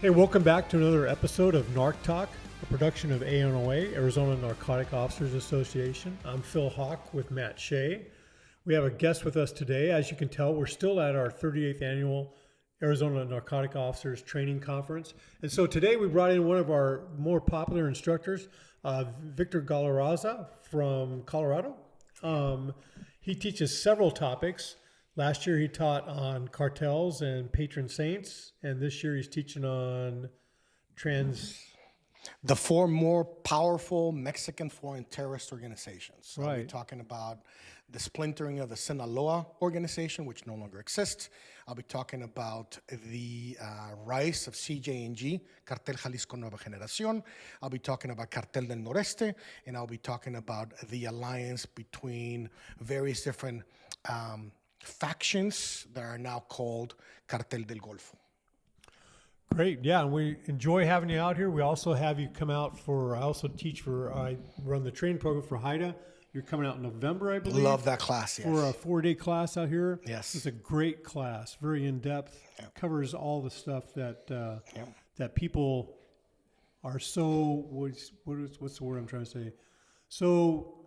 Hey, welcome back to another episode of Narc Talk, a production of ANOA, Arizona Narcotic Officers Association. I'm Phil Hawk with Matt Shay. We have a guest with us today. As you can tell, we're still at our 38th annual Arizona Narcotic Officers Training Conference. And so today we brought in one of our more popular instructors, Victor Galarza from Colorado. He teaches several topics. Last year he taught on cartels and patron saints, and this year he's teaching on the four more powerful Mexican foreign terrorist organizations. So Right. We're talking about the splintering of the Sinaloa organization, which no longer exists. I'll be talking about the rise of CJNG, Cartel Jalisco Nueva Generación. I'll be talking about Cartel del Noreste, and I'll be talking about the alliance between various different factions that are now called Cartel del Golfo. Great, yeah, and we enjoy having you out here. We also have you come out I run the training program for HIDA. You're coming out in November, I believe. Love that class, yes. For a 4-day class out here. Yes. It's a great class, very in-depth, covers all the stuff that that people are so, what's the word I'm trying to say? So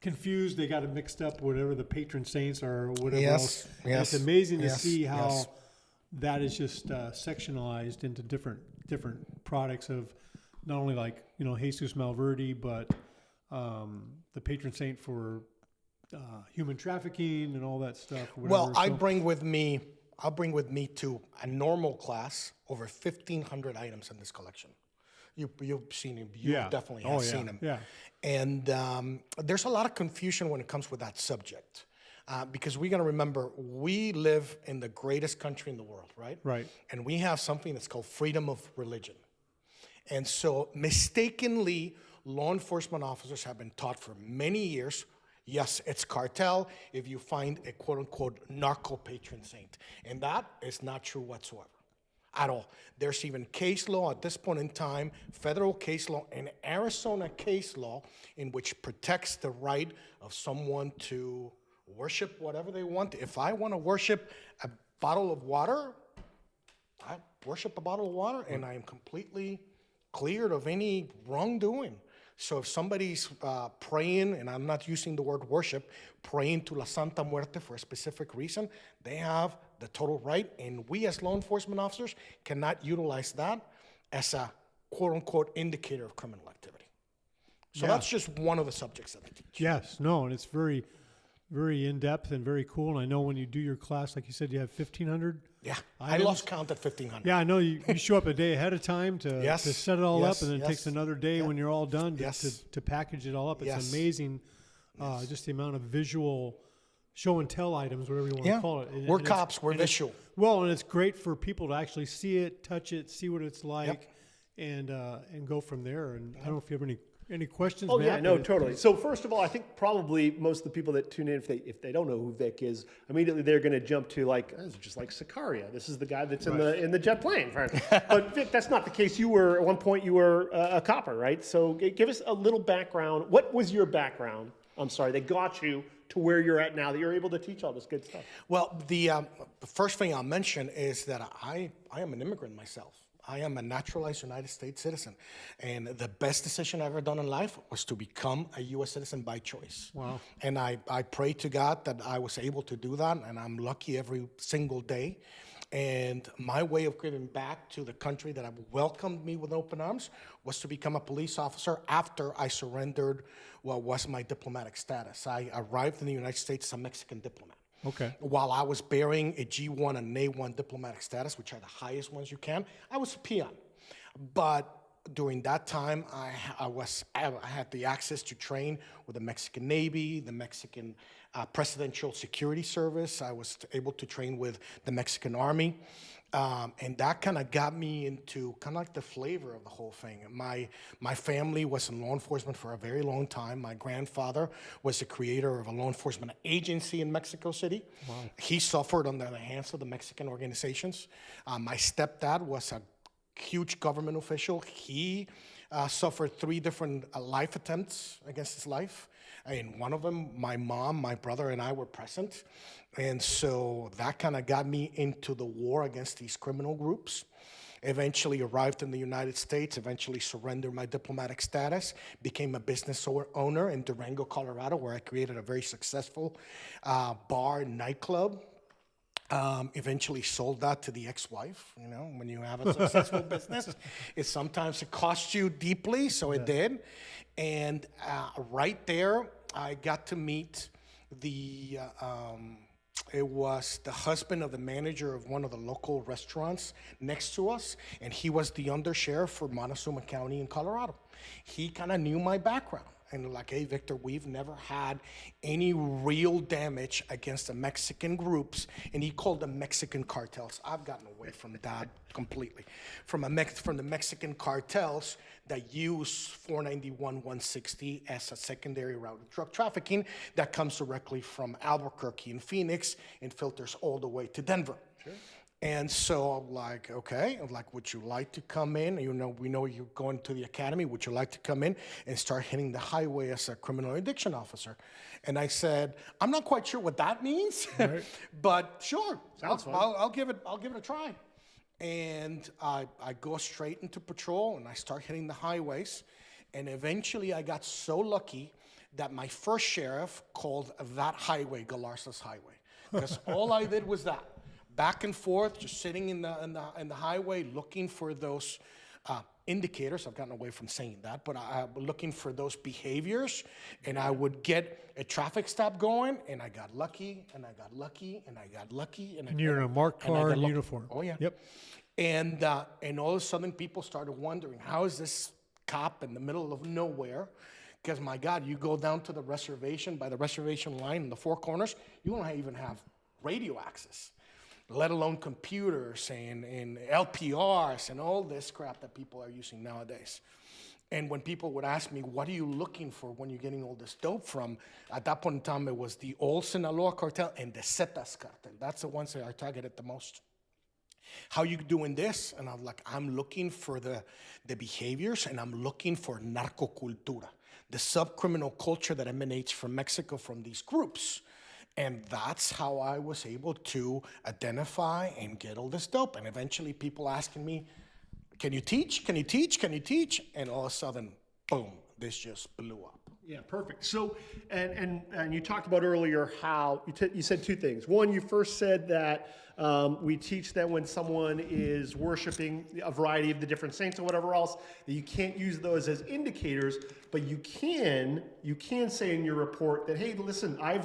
confused, they got it mixed up, whatever the patron saints are or whatever else. And it's amazing to see how that is just sectionalized into different products of not only like, Jesus Malverde, but the patron saint for human trafficking and all that stuff. Well, I'll bring with me to a normal class over 1,500 items in this collection. You've seen him. You definitely have seen him. Yeah. And there's a lot of confusion when it comes with that subject. Because we got to remember, we live in the greatest country in the world, right? Right. And we have something that's called freedom of religion. And so mistakenly, law enforcement officers have been taught for many years, yes, it's cartel if you find a quote-unquote narco patron saint. And that is not true whatsoever. At all. There's even case law at this point in time, federal case law and Arizona case law, in which protects the right of someone to worship whatever they want. If I want to worship a bottle of water, I worship a bottle of water, and I am completely cleared of any wrongdoing. So if somebody's praying, and I'm not using the word worship, praying to La Santa Muerte for a specific reason, they have the total right, and we as law enforcement officers cannot utilize that as a quote-unquote indicator of criminal activity. So that's just one of the subjects that I teach. Yes, no, and it's very, very in-depth and very cool. And I know when you do your class, like you said, you have 1,500 Yeah, items. I lost count at 1,500. Yeah, I know you show up a day ahead of time to set it all up, and then it takes another day when you're all done to package it all up. It's amazing, just the amount of visual show and tell items, whatever you want to call it. We're cops, we're visual. And it's great for people to actually see it, touch it, see what it's like, and go from there. And I don't know if you have any questions, Oh, Matt? yeah, no, totally. So first of all, I think probably most of the people that tune in, if they don't know who Vic is, immediately they're going to jump to it's just like Sicaria. This is the guy that's in the jet plane. But Vic, that's not the case. At one point you were a copper, right? So give us a little background. What was your background? I'm sorry, that got you to where you're at now, that you're able to teach all this good stuff. Well, the first thing I'll mention is that I am an immigrant myself. I am a naturalized United States citizen. And the best decision I've ever done in life was to become a U.S. citizen by choice. Wow. And I pray to God that I was able to do that, and I'm lucky every single day. And my way of giving back to the country that have welcomed me with open arms was to become a police officer after I surrendered what was my diplomatic status. I arrived in the United States as a Mexican diplomat. Okay. While I was bearing a G1 and A1 diplomatic status, which are the highest ones you can, I was a peon. But during that time, I had the access to train with the Mexican Navy, the Mexican Presidential Security Service. I was able to train with the Mexican Army. And that kind of got me into kind of like the flavor of the whole thing. My family was in law enforcement for a very long time. My grandfather was the creator of a law enforcement agency in Mexico City. Wow. He suffered under the hands of the Mexican organizations. My stepdad was a huge government official. He suffered 3 different life attempts against his life. In one of them, my mom, my brother, and I were present. And so that kind of got me into the war against these criminal groups. Eventually arrived in the United States, eventually surrendered my diplomatic status, became a business owner in Durango, Colorado, where I created a very successful bar and nightclub. Eventually sold that to the ex-wife. You know, when you have a successful business, it costs you deeply, so it did. And right there, I got to meet it was the husband of the manager of one of the local restaurants next to us, and he was the undersheriff for Montezuma County in Colorado. He kind of knew my background. And like, hey, Victor, we've never had any real damage against the Mexican groups. And he called them Mexican cartels. I've gotten away from that completely. From the Mexican cartels that use 491-160 as a secondary route of drug trafficking that comes directly from Albuquerque and Phoenix and filters all the way to Denver. Sure. And so I'm like, okay, I'm like, would you like to come in? You know, we know you're going to the academy. Would you like to come in and start hitting the highway as a criminal addiction officer? And I said, I'm not quite sure what that means, right. But sure, I'll give it a try. And I go straight into patrol and I start hitting the highways. And eventually I got so lucky that my first sheriff called that highway Galarza's Highway. Because all I did was that. Back and forth, just sitting in the highway, looking for those indicators. I've gotten away from saying that, but I'm looking for those behaviors, and I would get a traffic stop going, and I got lucky, and I got lucky, and I got lucky, and you're in a marked car and uniform. Oh yeah. Yep. And all of a sudden, people started wondering, how is this cop in the middle of nowhere? Because my God, you go down to the reservation, by the reservation line in the Four Corners, you don't even have radio access, let alone computers and LPRs and all this crap that people are using nowadays. And when people would ask me, what are you looking for when you're getting all this dope from? At that point in time, it was the old Sinaloa cartel and the Zetas cartel. That's the ones that are targeted the most. How you doing this? And I'm like, I'm looking for the behaviors, and I'm looking for narcocultura, the subcriminal culture that emanates from Mexico from these groups. And that's how I was able to identify and get all this dope. And eventually people asking me, can you teach? Can you teach? Can you teach? And all of a sudden, boom, this just blew up. Yeah, perfect. So, and you talked about earlier how you said two things. One, you first said that we teach that when someone is worshiping a variety of the different saints or whatever else, that you can't use those as indicators, but you can say in your report that, hey, listen, I've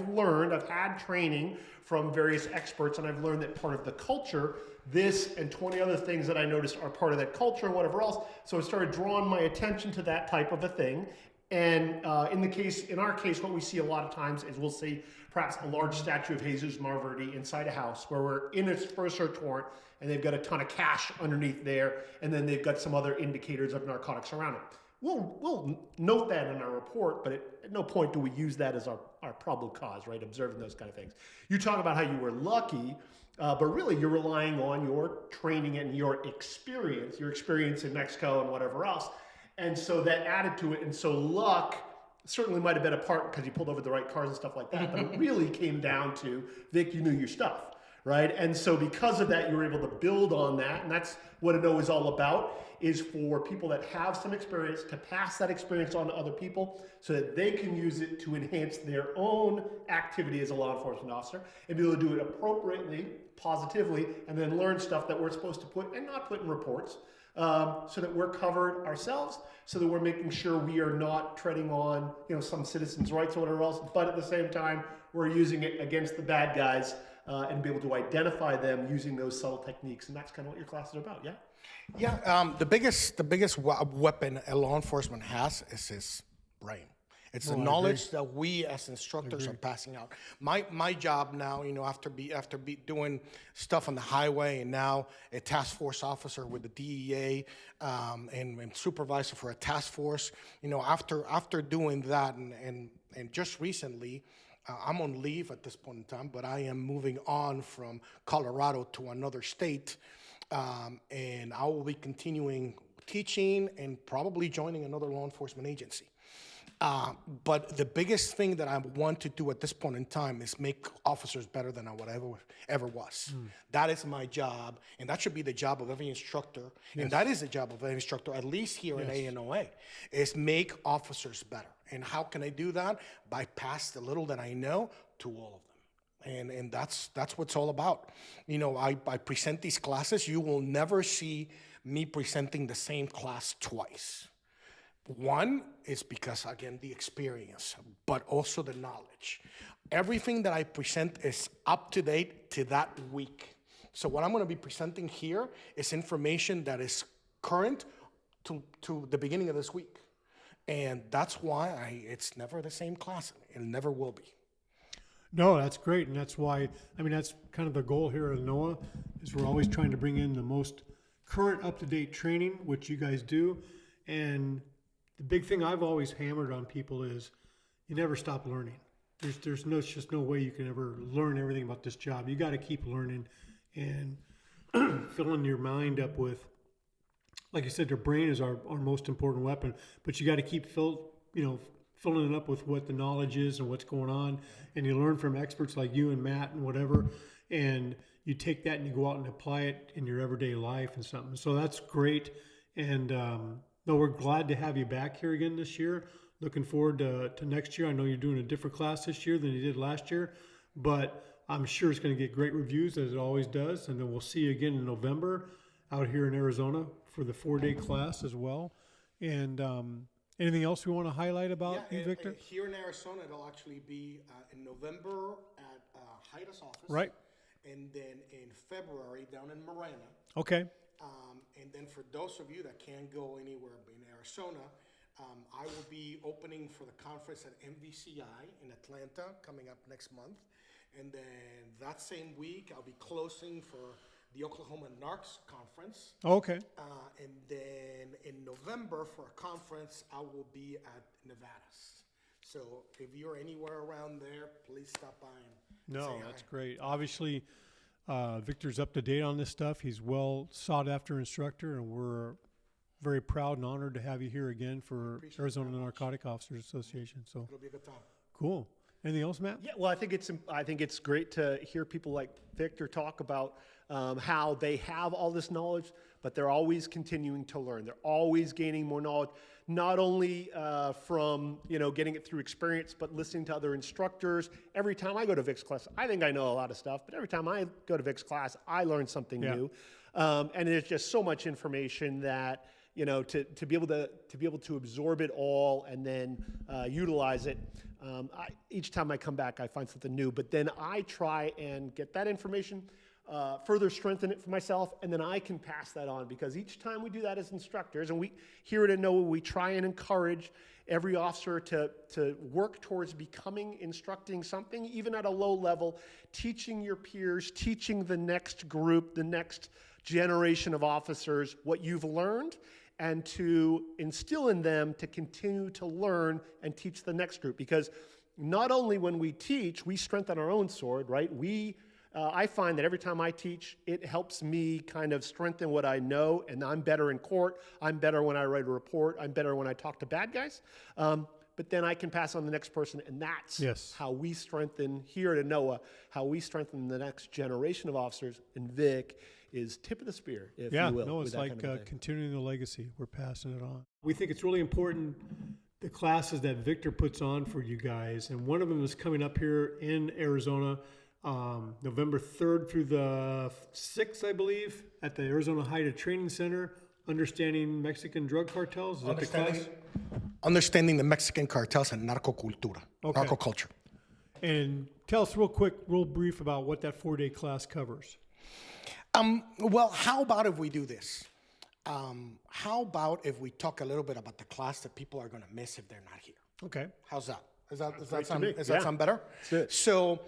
had training from various experts, and I've learned that part of the culture, this and 20 other things that I noticed are part of that culture and whatever else. So it started drawing my attention to that type of a thing. And in our case, what we see a lot of times is we'll see perhaps a large statue of Jesus Marverdi inside a house where we're in for a search warrant, and they've got a ton of cash underneath there, and then they've got some other indicators of narcotics around it. We'll note that in our report, but at no point do we use that as our probable cause, right? Observing those kind of things. You talk about how you were lucky, but really you're relying on your training and your experience in Mexico and whatever else. And so that added to it. And so luck certainly might have been a part because you pulled over the right cars and stuff like that. But it really came down to, Vic, you knew your stuff, right? And so because of that, you were able to build on that. And that's what ANOA is all about, is for people that have some experience to pass that experience on to other people so that they can use it to enhance their own activity as a law enforcement officer and be able to do it appropriately, positively, and then learn stuff that we're supposed to put and not put in reports. So that we're covered ourselves, so that we're making sure we are not treading on, some citizens' rights or whatever else, but at the same time, we're using it against the bad guys and be able to identify them using those subtle techniques. And that's kind of what your class is about, yeah? Yeah, the biggest weapon a law enforcement has is his brain. It's the knowledge that we as instructors are passing out. My job now, after doing stuff on the highway, and now a task force officer with the DEA and supervisor for a task force. After doing that, and just recently, I'm on leave at this point in time, but I am moving on from Colorado to another state, and I will be continuing teaching and probably joining another law enforcement agency. But the biggest thing that I want to do at this point in time is make officers better than I would ever was. That is my job, and that should be the job of every instructor. And that is the job of every instructor, at least here in ANOA, is make officers better. And how can I do that? By pass the little that I know to all of them. And that's what it's all about. You know, I present these classes. You will never see me presenting the same class twice. One is because, again, the experience, but also the knowledge. Everything that I present is up to date to that week. So what I'm going to be presenting here is information that is current to the beginning of this week. And that's why it's never the same class. It never will be. No, that's great. And that's why, I mean, that's kind of the goal here at ANOA, is we're always trying to bring in the most current up-to-date training, which you guys do. And the big thing I've always hammered on people is you never stop learning. There's just no way you can ever learn everything about this job. You got to keep learning and filling your mind up with, like you said, your brain is our most important weapon, but you got to keep filling it up with what the knowledge is and what's going on. And you learn from experts like you and Matt and whatever, and you take that and you go out and apply it in your everyday life and something. So that's great. And, no, we're glad to have you back here again this year. Looking forward to next year. I know you're doing a different class this year than you did last year, but I'm sure it's going to get great reviews, as it always does. And then we'll see you again in November out here in Arizona for the 4-day class as well. And anything else we want to highlight about you, Victor? Here in Arizona, it'll actually be in November at Hyda's office. Right. And then in February down in Marana. Okay. And then for those of you that can't go anywhere in Arizona, I will be opening for the conference at MVCI in Atlanta coming up next month. And then that same week, I'll be closing for the Oklahoma Narcs conference. Okay. And then in November for a conference, I will be at Nevada's. So if you're anywhere around there, please stop by and say hi. That's great. Obviously, Victor's up to date on this stuff. He's well sought after instructor, and we're very proud and honored to have you here again for Arizona Narcotic Officers Association. So It'll be a good time. Cool. Anything else, Matt? Yeah, well, I think it's great to hear people like Victor talk about how they have all this knowledge, but they're always continuing to learn. They're always gaining more knowledge, not only from getting it through experience, but listening to other instructors. Every time I go to Vic's class, I think I know a lot of stuff, but every time I go to Vic's class, I learn something new. And there's just so much information that to be able to absorb it all and then utilize it. Each time I come back, I find something new. But then I try and get that information, further strengthen it for myself, and then I can pass that on. Because each time we do that as instructors, and we here at ANOA, we try and encourage every officer to work towards instructing something, even at a low level, teaching your peers, teaching the next group, the next generation of officers what you've learned, and to instill in them to continue to learn and teach the next group. Because not only when we teach, we strengthen our own sword, right? I find that every time I teach, it helps me kind of strengthen what I know, and I'm better in court. I'm better when I write a report. I'm better when I talk to bad guys. But then I can pass on the next person, and that's how we strengthen here at ANOA, how we strengthen the next generation of officers. And Vic is tip of the spear, if you will. No, it's like continuing the legacy. We're passing it on. We think it's really important, the classes that Victor puts on for you guys, and one of them is coming up here in Arizona, November 3rd through the 6th, I believe, at the Arizona Hyda Training Center, Understanding Mexican Drug Cartels. Is that the class? Understanding the Mexican cartels and narcocultura, narcoculture. And tell us real brief about what that 4-day class covers. Well, how about if we do this? How about if we talk a little bit about the class that people are going to miss if they're not here? Okay. How's that? Does that sound better? That's it. So,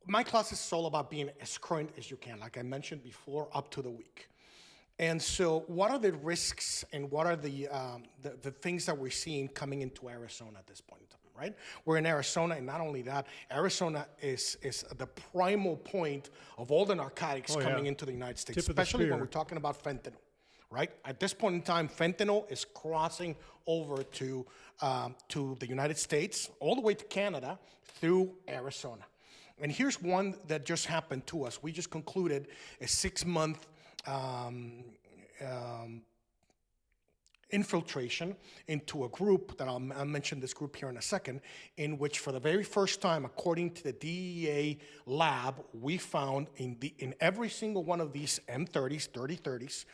my class is all about being as current as you can, like I mentioned before, up to the week. And so, what are the risks and what are the things that we're seeing coming into Arizona at this point in time? Right? We're in Arizona, and not only that, Arizona is the primal point of all the narcotics coming into the United States, especially when we're talking about fentanyl, right? At this point in time, fentanyl is crossing over to the United States, all the way to Canada through Arizona. And here's one that just happened to us. We just concluded a 6-month infiltration into a group that I'll mention this group here in a second, in which for the very first time, according to the DEA lab, we found in every single one of these M30s, 3030s,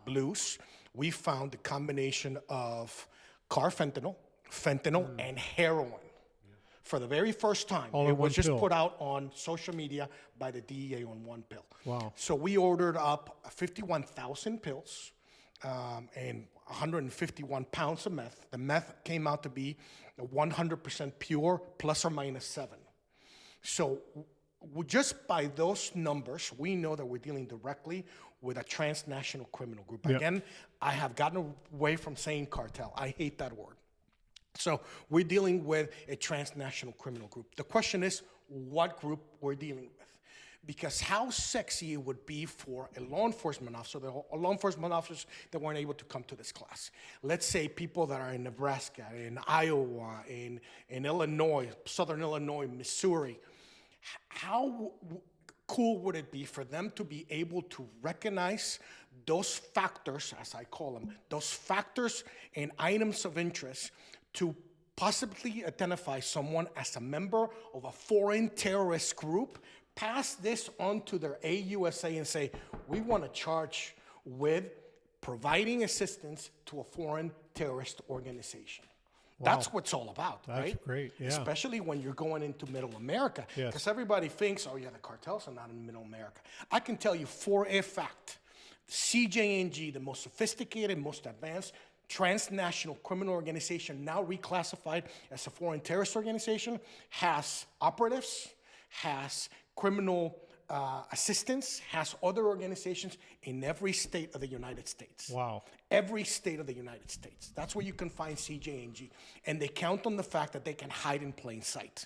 blues, we found the combination of carfentanyl, fentanyl, and heroin. For the very first time, it was just put out on social media by the DEA on one pill. Wow. So we ordered up 51,000 pills and 151 pounds of meth. The meth came out to be 100% pure, plus or minus 7. So just by those numbers, we know that we're dealing directly with a transnational criminal group. Yep. Again, I have gotten away from saying cartel. I hate that word. So we're dealing with a transnational criminal group. The question is what group we're dealing with. Because how sexy it would be for a law enforcement officer, the law enforcement officers that weren't able to come to this class. Let's say people that are in Nebraska, in Iowa, in Illinois, Southern Illinois, Missouri. How cool would it be for them to be able to recognize those factors, as I call them, those factors and items of interest to possibly identify someone as a member of a foreign terrorist group, pass this on to their AUSA and say, we want to charge with providing assistance to a foreign terrorist organization. Wow. That's what it's all about, right? That's great, yeah. Especially when you're going into Middle America. Yes. Because everybody thinks, oh yeah, the cartels are not in Middle America. I can tell you for a fact, CJNG, the most sophisticated, most advanced transnational criminal organization, now reclassified as a foreign terrorist organization, has operatives, has criminal assistance, has other organizations in every state of the United States. Wow. Every state of the United States. That's where you can find CJNG. And they count on the fact that they can hide in plain sight.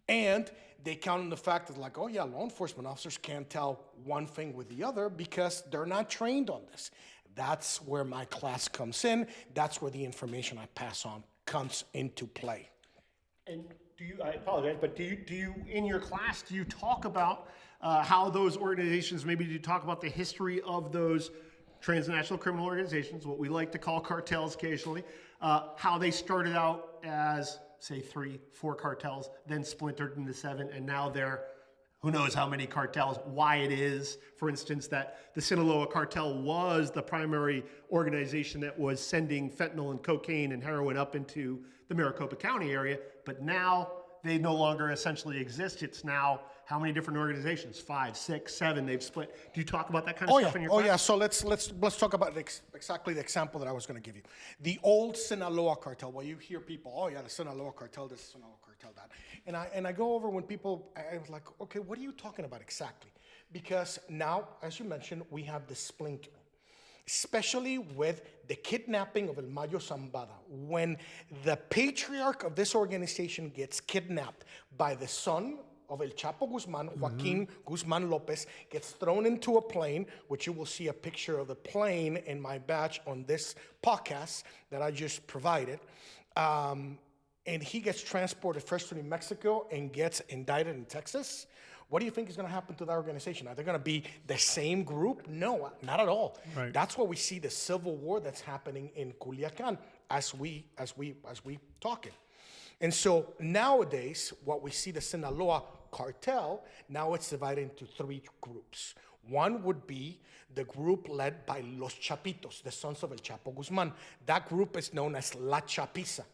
And they count on the fact that, like, oh yeah, law enforcement officers can't tell one thing with the other because they're not trained on this. That's where my class comes in. That's where the information I pass on comes into play. And I apologize, but do you in your class, do you talk about how those organizations, maybe do you talk about the history of those transnational criminal organizations, what we like to call cartels occasionally, how they started out as, say, 3, 4 cartels, then splintered into 7, and now they're who knows how many cartels, why it is, for instance, that the Sinaloa cartel was the primary organization that was sending fentanyl and cocaine and heroin up into the Maricopa County area, but now they no longer essentially exist. It's now how many different organizations? 5, 6, 7, they've split. Do you talk about that kind of stuff in your class? Oh yeah, so let's talk about exactly the example that I was going to give you. The old Sinaloa cartel, well, you hear people, oh yeah, the Sinaloa cartel, this Sinaloa cartel, that. And I go over when people, I was like, okay, what are you talking about exactly? Because now, as you mentioned, we have the splinter, especially with the kidnapping of El Mayo Zambada. When the patriarch of this organization gets kidnapped by the son of El Chapo Guzman, Joaquin Guzman Lopez, gets thrown into a plane, which you will see a picture of the plane in my batch on this podcast that I just provided. And he gets transported first to New Mexico and gets indicted in Texas. What do you think is going to happen to that organization? Are they going to be the same group? No, not at all. Right. That's why we see the civil war that's happening in Culiacan as we talking. And so nowadays, what we see the Sinaloa cartel, now it's divided into 3 groups. One would be the group led by Los Chapitos, the sons of El Chapo Guzman. That group is known as La Chapiza,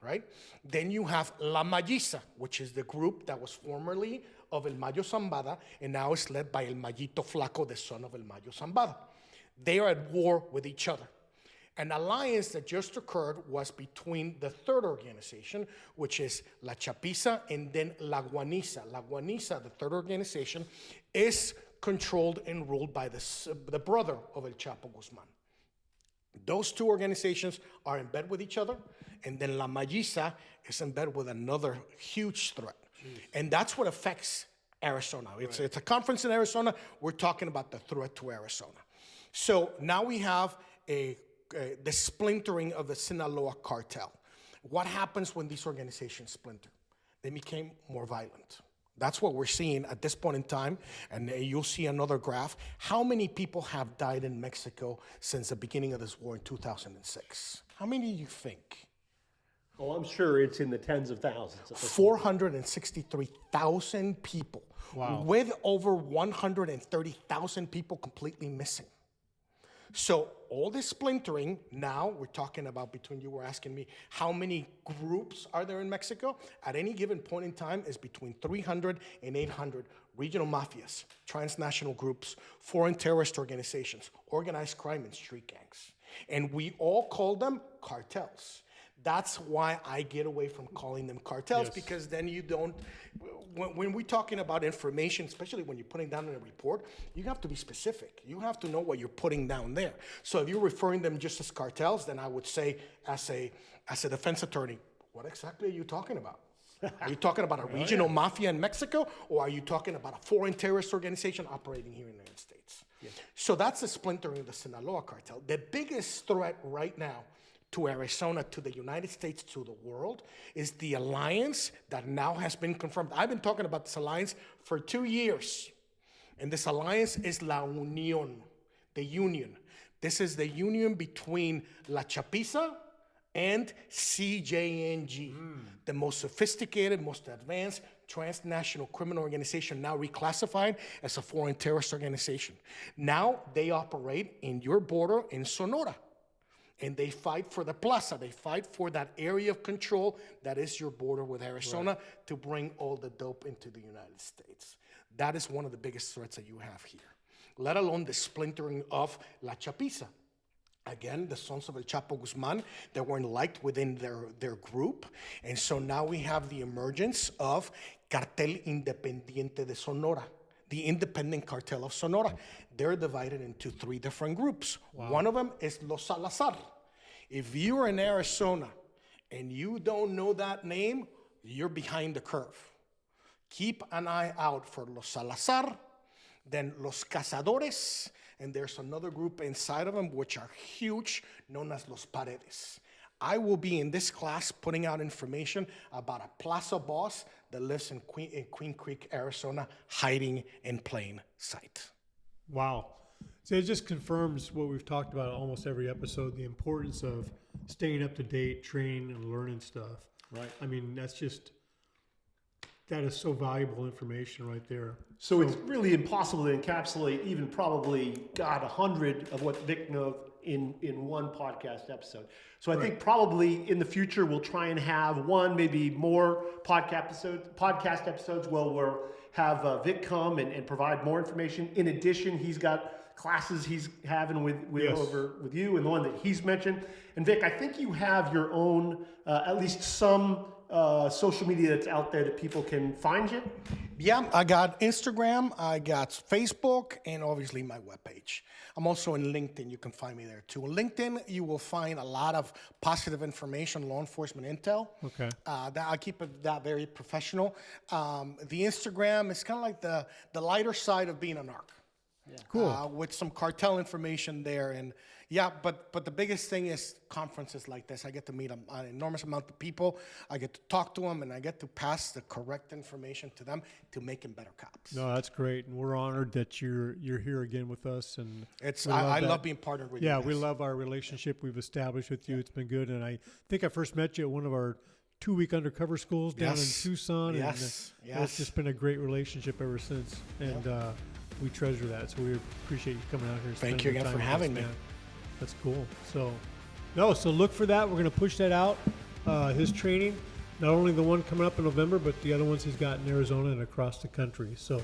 right? Then you have La Malliza, which is the group that was formerly of El Mayo Zambada, and now is led by El Mayito Flaco, the son of El Mayo Zambada. They are at war with each other. An alliance that just occurred was between the third organization, which is La Chapiza, and then La Guaniza. La Guaniza, the third organization, is controlled and ruled by the brother of El Chapo Guzman. Those 2 organizations are in bed with each other, and then La Malliza is in bed with another huge threat. And that's what affects Arizona. It's a conference in Arizona. We're talking about the threat to Arizona. So now we have the splintering of the Sinaloa cartel. What happens when these organizations splinter? They became more violent. That's what we're seeing at this point in time, and you'll see another graph. How many people have died in Mexico since the beginning of this war in 2006? How many do you think? Oh, I'm sure it's in the tens of thousands. 463,000 people, with over 130,000 people completely missing. So all this splintering, now we're talking about, between you were asking me, how many groups are there in Mexico? At any given point in time is between 300 and 800 regional mafias, transnational groups, foreign terrorist organizations, organized crime, and street gangs. And we all call them cartels. That's why I get away from calling them cartels, because then you don't, when we're talking about information, especially when you're putting down in a report, you have to be specific. You have to know what you're putting down there. So if you're referring them just as cartels, then I would say, as a defense attorney, what exactly are you talking about? Are you talking about a regional mafia in Mexico, or are you talking about a foreign terrorist organization operating here in the United States? So that's the splintering of the Sinaloa cartel. The biggest threat right now to Arizona, to the United States, to the world, is the alliance that now has been confirmed. I've been talking about this alliance for 2 years. And this alliance is La Unión, the union. This is the union between La Chapiza and CJNG, the most sophisticated, most advanced transnational criminal organization, now reclassified as a foreign terrorist organization. Now they operate in your border in Sonora. And they fight for the plaza. They fight for that area of control that is your border with Arizona, to bring all the dope into the United States. That is one of the biggest threats that you have here, let alone the splintering of La Chapiza. Again, the sons of El Chapo Guzman that weren't liked within their group. And so now we have the emergence of Cartel Independiente de Sonora, the independent cartel of Sonora. They're divided into 3 different groups. One of them is Los Salazar. If you're in Arizona and you don't know that name, you're behind the curve. Keep an eye out for Los Salazar, then Los Cazadores, and there's another group inside of them which are huge, known as Los Paredes. I will be in this class putting out information about a plaza boss that lives in Queen Creek, Arizona, hiding in plain sight. Wow. So it just confirms what we've talked about almost every episode, the importance of staying up to date, training, and learning stuff. Right. I mean, that is so valuable information right there. So it's really impossible to encapsulate even probably, 100 of what Vic knows in one podcast episode. So I think probably in the future we'll try and have one, maybe more podcast episodes where we'll have Vic come and provide more information. In addition, he's got classes he's having with you, and the one that he's mentioned. And Vic, I think you have your own, at least some social media that's out there that people can find you. Yeah, I got Instagram, I got Facebook, and obviously my webpage. I'm also in LinkedIn. You can find me there too. On LinkedIn, you will find a lot of positive information, law enforcement intel. Okay. I keep that very professional. The Instagram is kind of like the lighter side of being a narc. Yeah. Cool. With some cartel information there. And yeah, but the biggest thing is conferences like this. I get to meet an enormous amount of people. I get to talk to them, and I get to pass the correct information to them to make them better cops. No, that's great, and we're honored that you're here again with us. And I love being partnered with you. Yeah, we love our relationship we've established with you. It's been good, and I think I first met you at one of our 2-week undercover schools down in Tucson. Yes. And it's just been a great relationship ever since, and we treasure that. So we appreciate you coming out here. Thank you again for having me. That's cool. So look for that. We're going to push that out. His training, not only the one coming up in November, but the other ones he's got in Arizona and across the country. So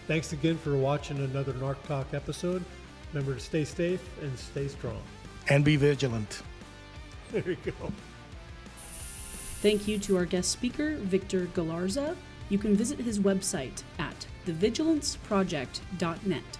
thanks again for watching another Narc Talk episode. Remember to stay safe and stay strong. And be vigilant. There you go. Thank you to our guest speaker, Victor Galarza. You can visit his website at thevigilanceproject.net.